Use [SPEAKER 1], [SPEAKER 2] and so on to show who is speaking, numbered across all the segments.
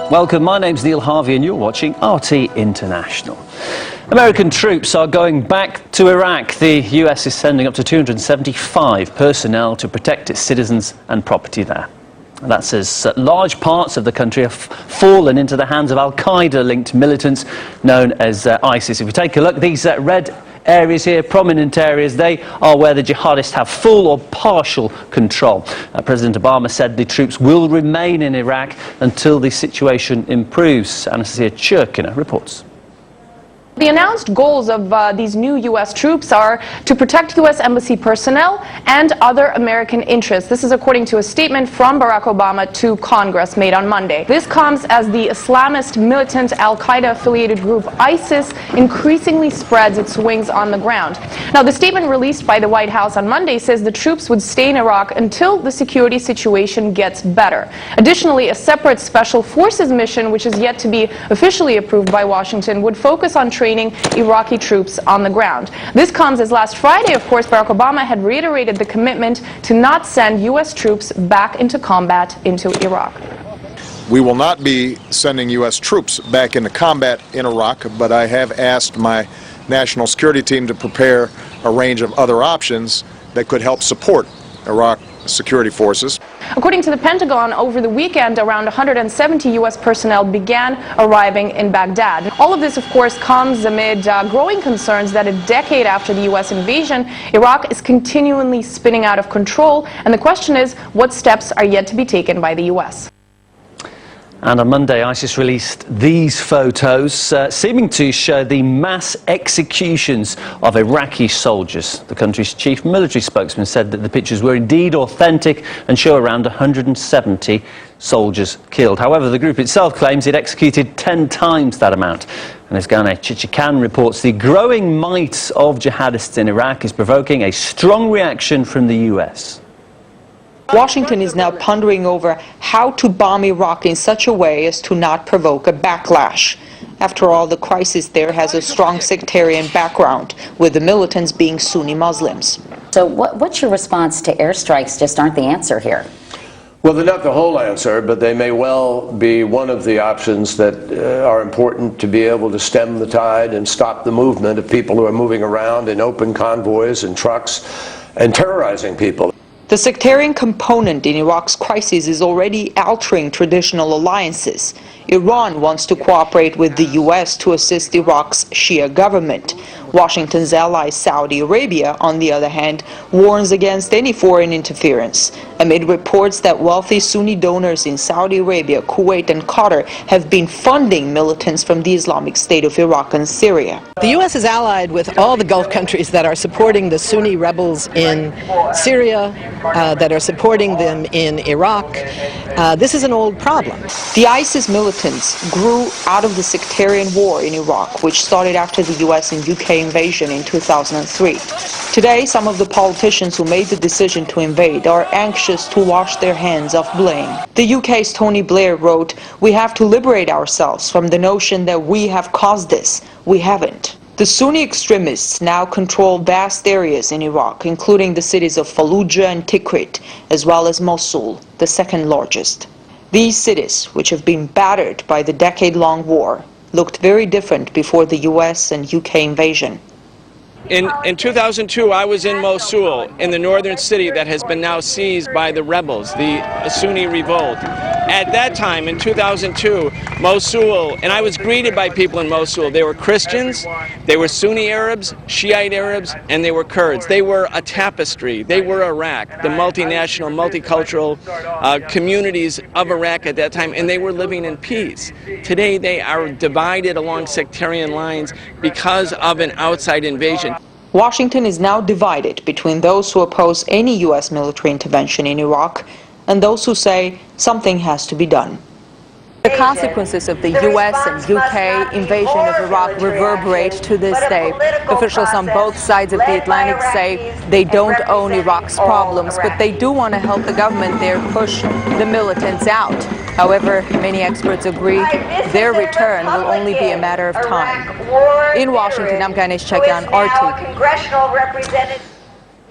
[SPEAKER 1] Welcome, my name's Neil Harvey and you're watching RT International. American troops are going back to Iraq. The US is sending up to 275 personnel to protect its citizens and property there. That's as large parts of the country have fallen into the hands of al-Qaeda-linked militants known as ISIS. If we take a look, these red areas here, prominent areas, they are where the jihadists have full or partial control. President Obama said the troops will remain in Iraq until the situation improves. Anastasia Churkina reports.
[SPEAKER 2] The announced goals of these new U.S. troops are to protect U.S. Embassy personnel and other American interests. This is according to a statement from Barack Obama to Congress made on Monday. This comes as the Islamist militant al-Qaeda-affiliated group ISIS increasingly spreads its wings on the ground. Now, the statement released by the White House on Monday says the troops would stay in Iraq until the security situation gets better. Additionally, a separate special forces mission, which is yet to be officially approved by Washington, would focus on training Iraqi troops on the ground. This comes as last Friday, of course, Barack Obama had reiterated the commitment to not send U.S. troops back into combat into Iraq.
[SPEAKER 3] We will not be sending U.S. troops back into combat in Iraq, but I have asked my national security team to prepare a range of other options that could help support Iraq security forces.
[SPEAKER 2] According to the Pentagon, over the weekend, around 170 U.S. personnel began arriving in Baghdad. All of this, of course, comes amid growing concerns that a decade after the U.S. invasion, Iraq is continually spinning out of control. And the question is, what steps are yet to be taken by the U.S.?
[SPEAKER 1] And on Monday, ISIS released these photos, seeming to show the mass executions of Iraqi soldiers. The country's chief military spokesman said that the pictures were indeed authentic and show around 170 soldiers killed. However, the group itself claims it executed 10 times that amount. And as Ghane Chichikan reports, the growing might of jihadists in Iraq is provoking a strong reaction from the US.
[SPEAKER 4] Washington is now pondering over how to bomb Iraq in such a way as to not provoke a backlash. After all, the crisis there has a strong sectarian background, with the militants being Sunni Muslims.
[SPEAKER 5] So what's your response to airstrikes just aren't the answer here?
[SPEAKER 6] Well, they're not the whole answer, but they may well be one of the options that are important to be able to stem the tide and stop the movement of people who are moving around in open convoys and trucks and terrorizing people.
[SPEAKER 4] The sectarian component in Iraq's crisis is already altering traditional alliances. Iran wants to cooperate with the U.S. to assist Iraq's Shia government. Washington's ally Saudi Arabia, on the other hand, warns against any foreign interference, amid reports that wealthy Sunni donors in Saudi Arabia, Kuwait and Qatar have been funding militants from the Islamic State of Iraq and Syria.
[SPEAKER 7] The U.S. is allied with all the Gulf countries that are supporting the Sunni rebels in Syria, that are supporting them in Iraq. This is an old problem.
[SPEAKER 4] The ISIS militants grew out of the sectarian war in Iraq, which started after the U.S. and UK invasion in 2003. Today, some of the politicians who made the decision to invade are anxious to wash their hands of blame. The UK's Tony Blair wrote, "We have to liberate ourselves from the notion that we have caused this. We haven't." The Sunni extremists now control vast areas in Iraq, including the cities of Fallujah and Tikrit, as well as Mosul, the second largest. These cities, which have been battered by the decade-long war, looked very different before the US and UK invasion.
[SPEAKER 8] In 2002, I was in Mosul, in the northern city that has been now seized by the rebels, the Sunni revolt. At that time, in 2002, Mosul, and I was greeted by people in Mosul. They were Christians, they were Sunni Arabs, Shiite Arabs, and they were Kurds. They were a tapestry. They were Iraq, the multinational, multicultural communities of Iraq at that time, and they were living in peace. Today, they are divided along sectarian lines because of an outside invasion.
[SPEAKER 4] Washington is now divided between those who oppose any U.S. military intervention in Iraq and those who say something has to be done.
[SPEAKER 9] The consequences of the U.S. and UK invasion of Iraq reverberate to this day. Officials on both sides of the Atlantic say they don't own Iraq's problems, but they do want to help the government there push the militants out. However, many experts agree their return will only be a matter of time. In Washington, I'm Ghane Chichikan, RT.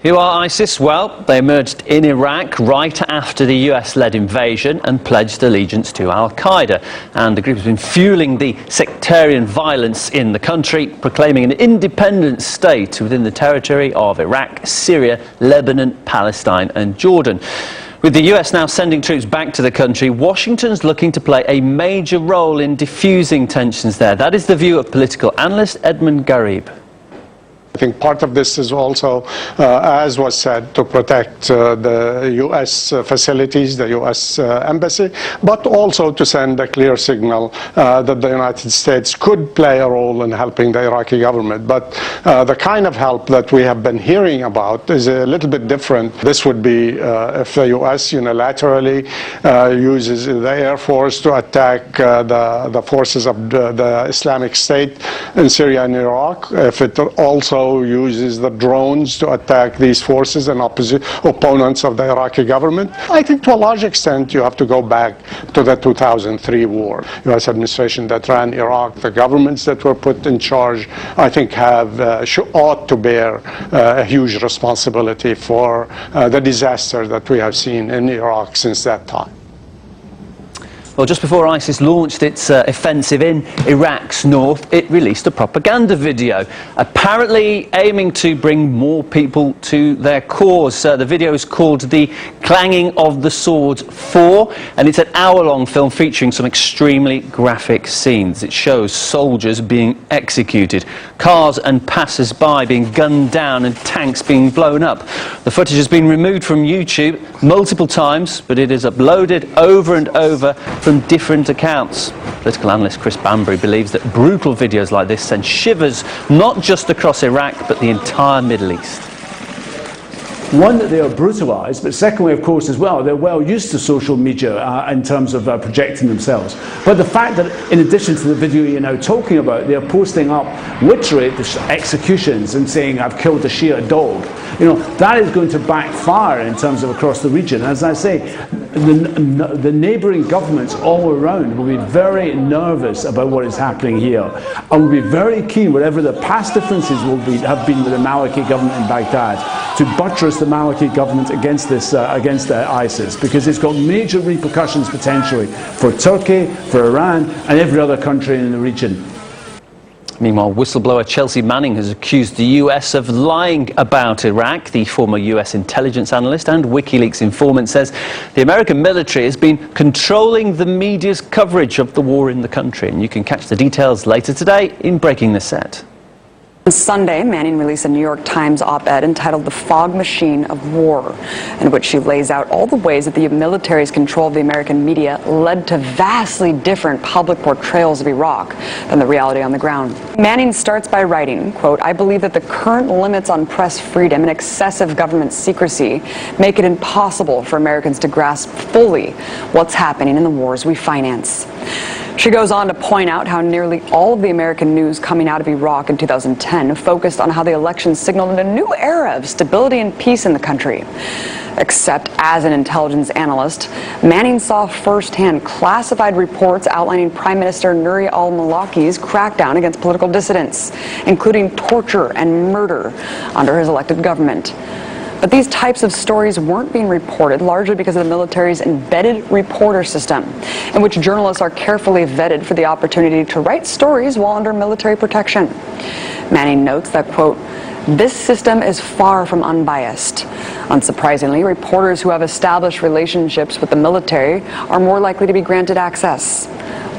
[SPEAKER 1] Who are ISIS? Well, they emerged in Iraq right after the US-led invasion and pledged allegiance to al-Qaeda. And the group has been fueling the sectarian violence in the country, proclaiming an independent state within the territory of Iraq, Syria, Lebanon, Palestine and Jordan. With the US now sending troops back to the country, Washington's looking to play a major role in diffusing tensions there. That is the view of political analyst Edmund Garib.
[SPEAKER 10] I think part of this is also, as was said, to protect the U.S. facilities, the U.S. embassy, but also to send a clear signal that the United States could play a role in helping the Iraqi government. But the kind of help that we have been hearing about is a little bit different. This would be if the U.S. unilaterally uses the Air Force to attack the forces of the Islamic State in Syria and Iraq, if it also uses the drones to attack these forces and opponents of the Iraqi government. I think to a large extent you have to go back to the 2003 war. U.S. administration that ran Iraq, the governments that were put in charge, I think ought to bear a huge responsibility for the disaster that we have seen in Iraq since that time.
[SPEAKER 1] Well, just before ISIS launched its offensive in Iraq's north, it released a propaganda video, apparently aiming to bring more people to their cause. The video is called The Clanging of the Swords 4, and it's an hour-long film featuring some extremely graphic scenes. It shows soldiers being executed, cars and passers-by being gunned down, and tanks being blown up. The footage has been removed from YouTube multiple times, but it is uploaded over and over from different accounts. Political analyst Chris Banbury believes that brutal videos like this send shivers not just across Iraq but the entire Middle East.
[SPEAKER 11] One, that they are brutalised, but secondly, of course, as well, they're well used to social media in terms of projecting themselves. But the fact that, in addition to the video you're now talking about, they're posting up literally the executions and saying, "I've killed a Shia dog," that is going to backfire in terms of across the region. As I say, the neighbouring governments all around will be very nervous about what is happening here, and will be very keen, whatever the past differences have been with the Maliki government in Baghdad, to buttress the Maliki government against ISIS, because it's got major repercussions potentially for Turkey, for Iran and every other country in the region.
[SPEAKER 1] Meanwhile, whistleblower Chelsea Manning has accused the US of lying about Iraq. The former US intelligence analyst and WikiLeaks informant says the American military has been controlling the media's coverage of the war in the country. And you can catch the details later today in Breaking the Set.
[SPEAKER 12] On Sunday, Manning released a New York Times op-ed entitled "The Fog Machine of War," in which she lays out all the ways that the military's control of the American media led to vastly different public portrayals of Iraq than the reality on the ground. Manning starts by writing, quote, "I believe that the current limits on press freedom and excessive government secrecy make it impossible for Americans to grasp fully what's happening in the wars we finance." She goes on to point out how nearly all of the American news coming out of Iraq in 2010 focused on how the election signaled a new era of stability and peace in the country. Except as an intelligence analyst, Manning saw firsthand classified reports outlining Prime Minister Nouri al-Maliki's crackdown against political dissidents, including torture and murder under his elected government. But these types of stories weren't being reported, largely because of the military's embedded reporter system, in which journalists are carefully vetted for the opportunity to write stories while under military protection. Manning notes that, quote, "This system is far from unbiased. Unsurprisingly, reporters who have established relationships with the military are more likely to be granted access.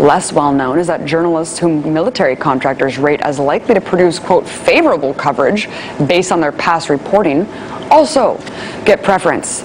[SPEAKER 12] Less well known is that journalists whom military contractors rate as likely to produce, quote, favorable coverage based on their past reporting also get preference."